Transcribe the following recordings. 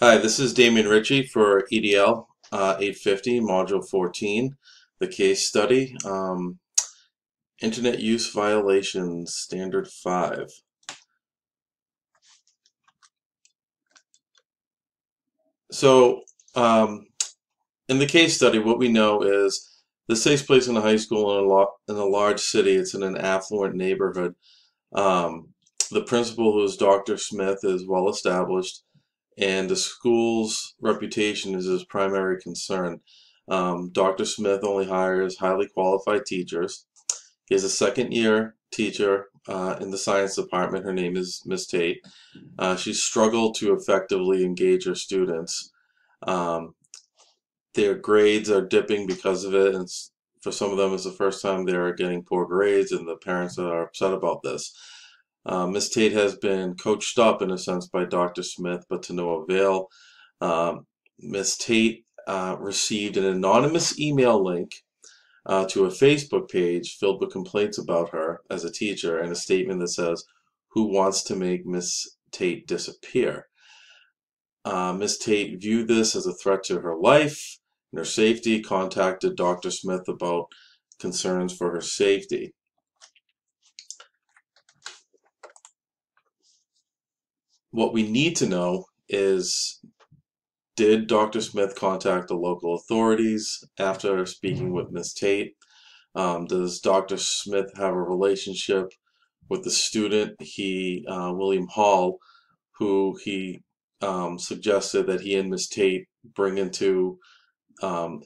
Hi, this is Damien Ritchie for EDL-850, Module 14, the case study, Internet Use Violations, Standard 5. So, um, in the case study, what we know is this takes place in a high school in a large city. It's in an affluent neighborhood. Um, the principal, who is Dr. Smith, is well established, and the school's reputation is his primary concern. Dr. Smith only hires highly qualified teachers. He has a second year teacher in the science department. Her name is Miss Tate. She struggled to effectively engage her students. Um, their grades are dipping because of it, and for some of them, it's the first time they're getting poor grades, and the parents are upset about this. Miss Tate has been coached up in a sense by Dr. Smith, but to no avail. Um, Miss Tate received an anonymous email link to a Facebook page filled with complaints about her as a teacher and a statement that says, "Who wants to make Miss Tate disappear?" Miss Tate viewed this as a threat to her life and her safety, contacted Dr. Smith about concerns for her safety. What we need to know is, did Dr. Smith contact the local authorities after speaking with Miss Tate? Does Dr. Smith have a relationship with the student, William Hall, who he suggested that he and Miss Tate bring into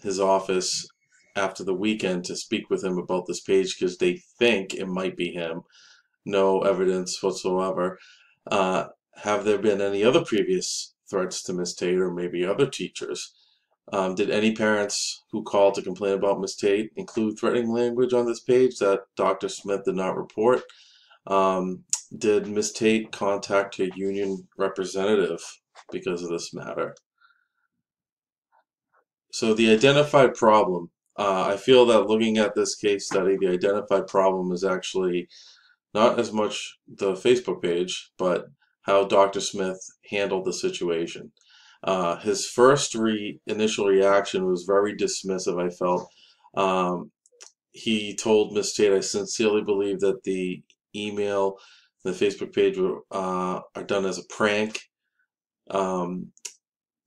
his office after the weekend to speak with him about this page because they think it might be him. No evidence whatsoever. Uh, have there been any other previous threats to Miss Tate or maybe other teachers? Did any parents who called to complain about Miss Tate include threatening language on this page that Dr. Smith did not report? Um, did Miss Tate contact her union representative because of this matter? So the identified problem, I feel that looking at this case study, the identified problem is actually not as much the Facebook page, but how Dr. Smith handled the situation. His first initial reaction was very dismissive, I felt. Um, he told Miss Tate, "I sincerely believe that the email, the Facebook page are done as a prank." Um,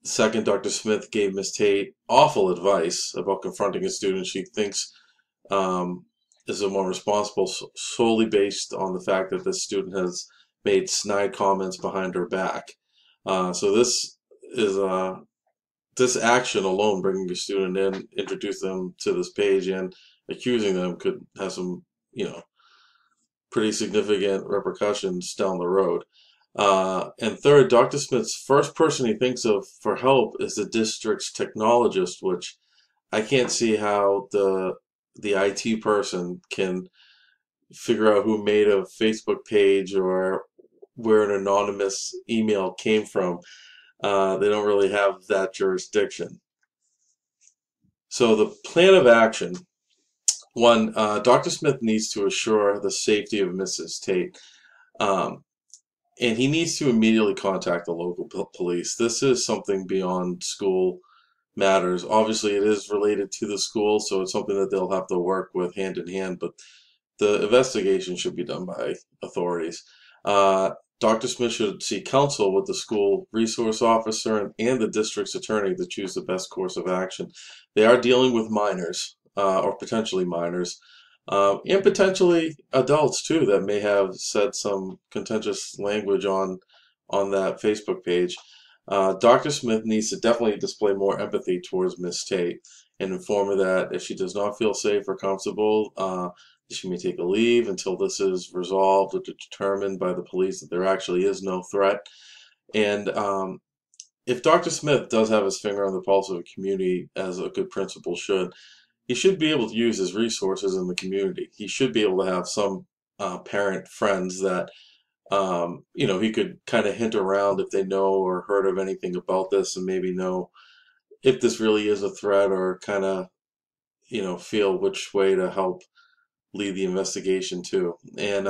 Second, Dr. Smith gave Miss Tate awful advice about confronting a student she thinks um, is the one responsible, solely based on the fact that this student has made snide comments behind her back. So is this action alone, bringing a student in, introduce them to this page, and accusing them could have some, pretty significant repercussions down the road. And third, Dr. Smith's first person he thinks of for help is the district's technologist, which I can't see how the IT person can figure out who made a Facebook page or where an anonymous email came from. They don't really have that jurisdiction. So the plan of action. One, Dr. Smith needs to assure the safety of Mrs. Tate. Um, And he needs to immediately contact the local police. This is something beyond school matters. Obviously, it is related to the school, so it's something that they'll have to work with hand in hand, but the investigation should be done by authorities. Dr. Smith should seek counsel with the school resource officer and the district's attorney to choose the best course of action. They are dealing with minors, or potentially minors, and potentially adults too that may have said some contentious language on that Facebook page. Dr. Smith needs to definitely display more empathy towards Miss Tate and inform her that if she does not feel safe or comfortable, she may take a leave until this is resolved or determined by the police that there actually is no threat. And if Dr. Smith does have his finger on the pulse of a community, as a good principal should, he should be able to use his resources in the community. He should be able to have some parent friends that he could kind of hint around if they know or heard of anything about this, and maybe know if this really is a threat, or kind of feel which way to help lead the investigation too. And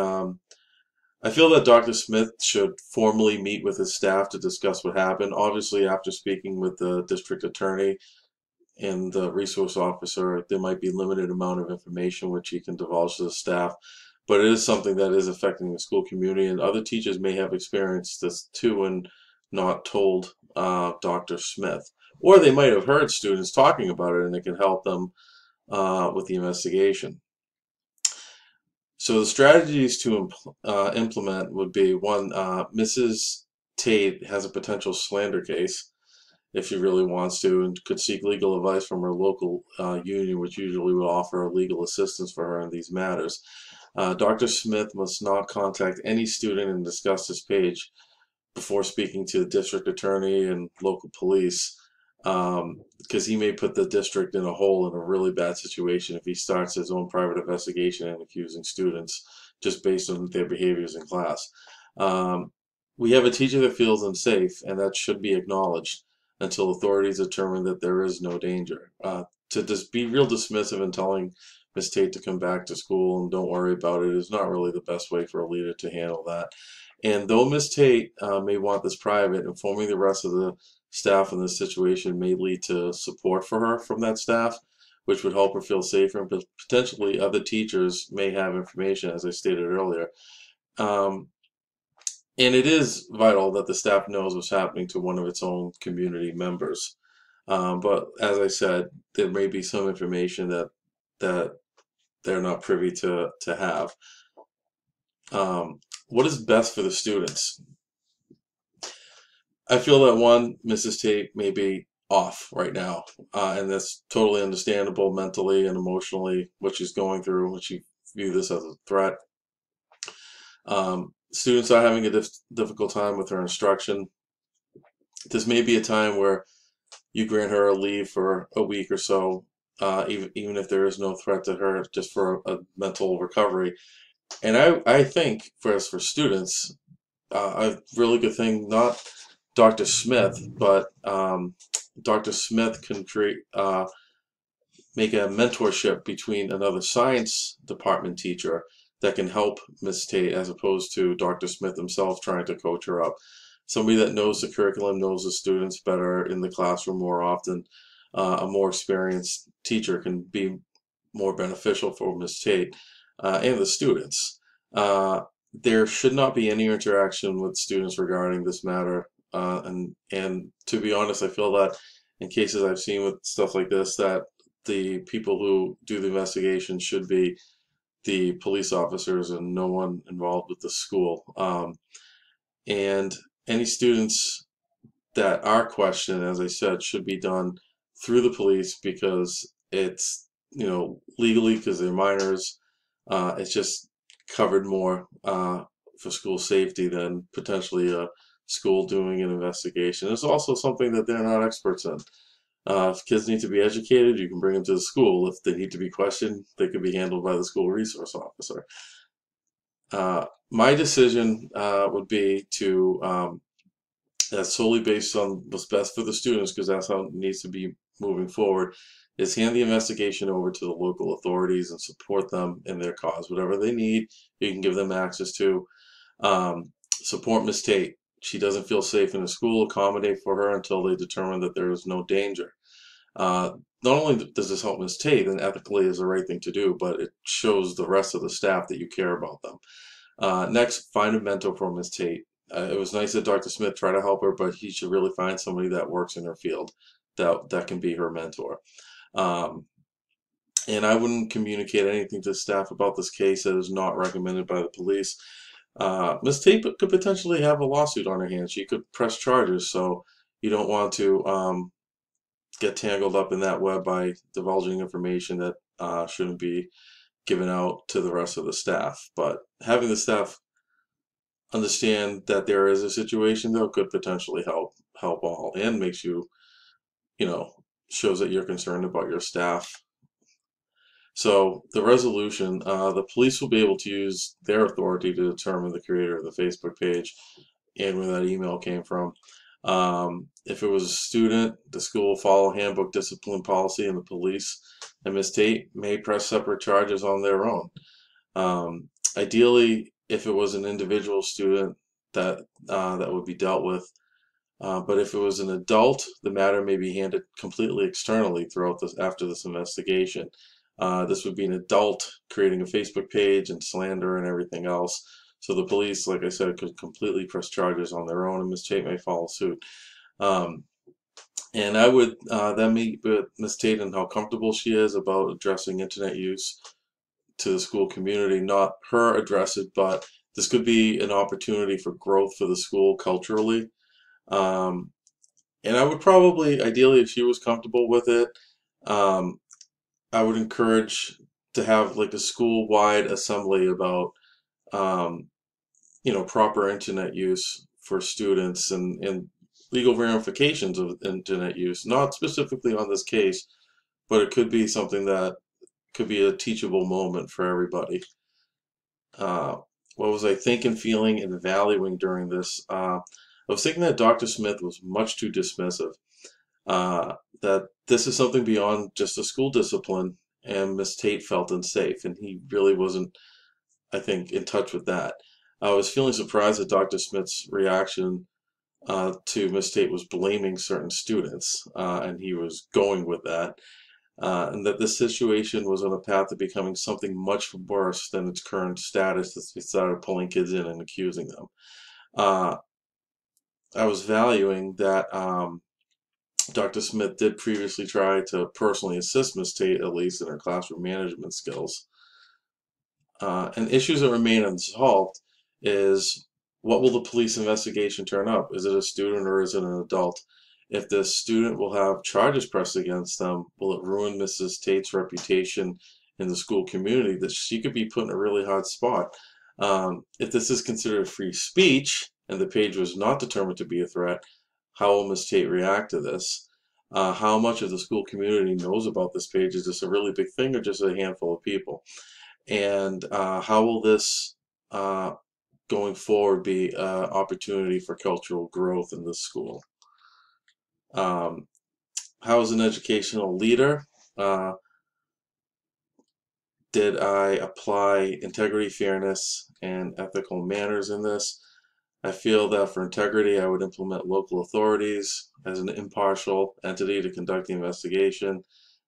I feel that Dr. Smith should formally meet with his staff to discuss what happened. Obviously, after speaking with the district attorney and the resource officer, there might be limited amount of information which he can divulge to the staff, but it is something that is affecting the school community, and other teachers may have experienced this too and not told Dr. Smith. Or they might have heard students talking about it and it can help them with the investigation. So the strategies to implement would be one, Mrs. Tate has a potential slander case if she really wants to, and could seek legal advice from her local union, which usually will offer legal assistance for her in these matters. Dr. Smith must not contact any student and discuss this page before speaking to the district attorney and local police, because he may put the district in a hole in a really bad situation if he starts his own private investigation and accusing students just based on their behaviors in class. We have a teacher that feels unsafe, and that should be acknowledged until authorities determine that there is no danger. To just be real dismissive and telling Miss Tate to come back to school and don't worry about it is not really the best way for a leader to handle that. And though Miss Tate may want this private, informing the rest of the staff in this situation may lead to support for her from that staff, which would help her feel safer, and potentially other teachers may have information, as I stated earlier. Um, and it is vital that the staff knows what's happening to one of its own community members. But as I said, there may be some information that they're not privy to have. What is best for the students? I feel that one, Mrs. Tate may be off right now, and that's totally understandable mentally and emotionally what she's going through, when she view this as a threat. Students are having a difficult time with her instruction. This may be a time where you grant her a leave for a week or so, even if there is no threat to her, just for a mental recovery. And I think for students, a really good thing, not Dr. Smith, but Dr. Smith can make a mentorship between another science department teacher that can help Miss Tate, as opposed to Dr. Smith himself trying to coach her up. Somebody that knows the curriculum, knows the students better in the classroom more often. A more experienced teacher can be more beneficial for Miss Tate and the students. There should not be any interaction with students regarding this matter. And to be honest, I feel that in cases I've seen with stuff like this, that the people who do the investigation should be the police officers and no one involved with the school. And any students that are questioned, as I said, should be done through the police, because it's, legally, because they're minors. It's just covered more for school safety than potentially a school doing an investigation. It's also something that they're not experts in. If kids need to be educated, you can bring them to the school. If they need to be questioned, they can be handled by the school resource officer. My decision would be to, that's solely based on what's best for the students, because that's how it needs to be moving forward, is hand the investigation over to the local authorities and support them in their cause. Whatever they need, you can give them access to. Support Miss Tate. She doesn't feel safe in the school. Accommodate for her until they determine that there is no danger. Not only does this help Miss Tate, and ethically is the right thing to do, but it shows the rest of the staff that you care about them. Next, find a mentor for Miss Tate. It was nice that Dr. Smith tried to help her, but he should really find somebody that works in her field that can be her mentor. And I wouldn't communicate anything to the staff about this case that is not recommended by the police. Ms. Tate could potentially have a lawsuit on her hands. She could press charges, so you don't want to get tangled up in that web by divulging information that shouldn't be given out to the rest of the staff. But having the staff understand that there is a situation, though, could potentially help all, and makes you, shows that you're concerned about your staff. So the resolution, the police will be able to use their authority to determine the creator of the Facebook page and where that email came from. If it was a student, the school will follow handbook discipline policy, and the police and Ms. Tate may press separate charges on their own. Ideally, if it was an individual student, that would be dealt with. But if it was an adult, the matter may be handled completely externally throughout this after this investigation. This would be an adult creating a Facebook page and slander and everything else. So the police, like I said, could completely press charges on their own, and Ms. Tate may follow suit. Um, and I would then meet with Ms. Tate and how comfortable she is about addressing internet use to the school community, not her address it, but this could be an opportunity for growth for the school culturally. Um, and I would probably, ideally, if she was comfortable with it, um, I would encourage to have like a school-wide assembly about, um, proper internet use for students and legal ramifications of internet use. Not specifically on this case, but it could be something that could be a teachable moment for everybody. Uh, what was I thinking, feeling, and valuing during this? I was thinking that Dr. Smith was much too dismissive. That this is something beyond just a school discipline, and Miss Tate felt unsafe, and he really wasn't, I think, in touch with that. I was feeling surprised at Dr. Smith's reaction to Miss Tate was blaming certain students, and he was going with that, and that this situation was on a path to becoming something much worse than its current status as he started pulling kids in and accusing them. Uh, I was valuing that Dr. Smith did previously try to personally assist Miss Tate, at least in her classroom management skills. And issues that remain unsolved is, what will the police investigation turn up? Is it a student or is it an adult? If the student will have charges pressed against them, will it ruin Mrs. Tate's reputation in the school community, that she could be put in a really hard spot? If this is considered free speech and the page was not determined to be a threat, how will Miss Tate react to this? How much of the school community knows about this page? Is this a really big thing or just a handful of people? And how will this going forward be an opportunity for cultural growth in this school? Um, how as an educational leader, uh, did I apply integrity, fairness, and ethical manners in this? I feel that for integrity, I would implement local authorities as an impartial entity to conduct the investigation.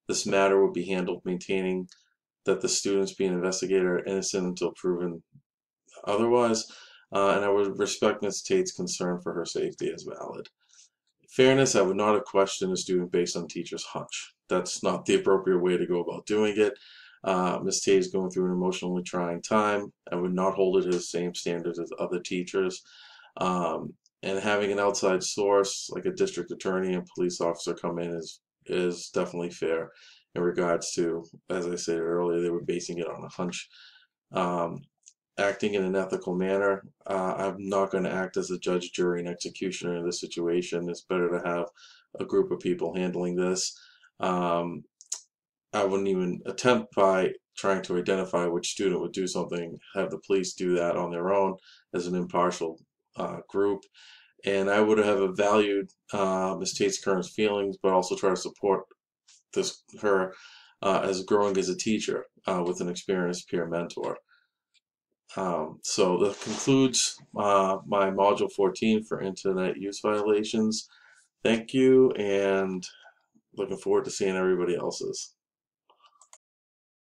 This matter would be handled maintaining that the students being investigated are innocent until proven otherwise, and I would respect Ms. Tate's concern for her safety as valid. Fairness, I would not have questioned a student based on teacher's hunch. That's not the appropriate way to go about doing it. Ms. Tate is going through an emotionally trying time. I would not hold it to the same standards as other teachers. And having an outside source like a district attorney and police officer come in is definitely fair in regards to, as I said earlier, they were basing it on a hunch. Um, Acting in an ethical manner. I'm not going to act as a judge, jury, and executioner in this situation. It's better to have a group of people handling this. Um, I wouldn't even attempt by trying to identify which student would do something, have the police do that on their own as an impartial group. And I would have valued Ms. Tate's current feelings, but also try to support her as growing as a teacher with an experienced peer mentor. So that concludes my Module 14 for Internet Use Violations. Thank you, and looking forward to seeing everybody else's.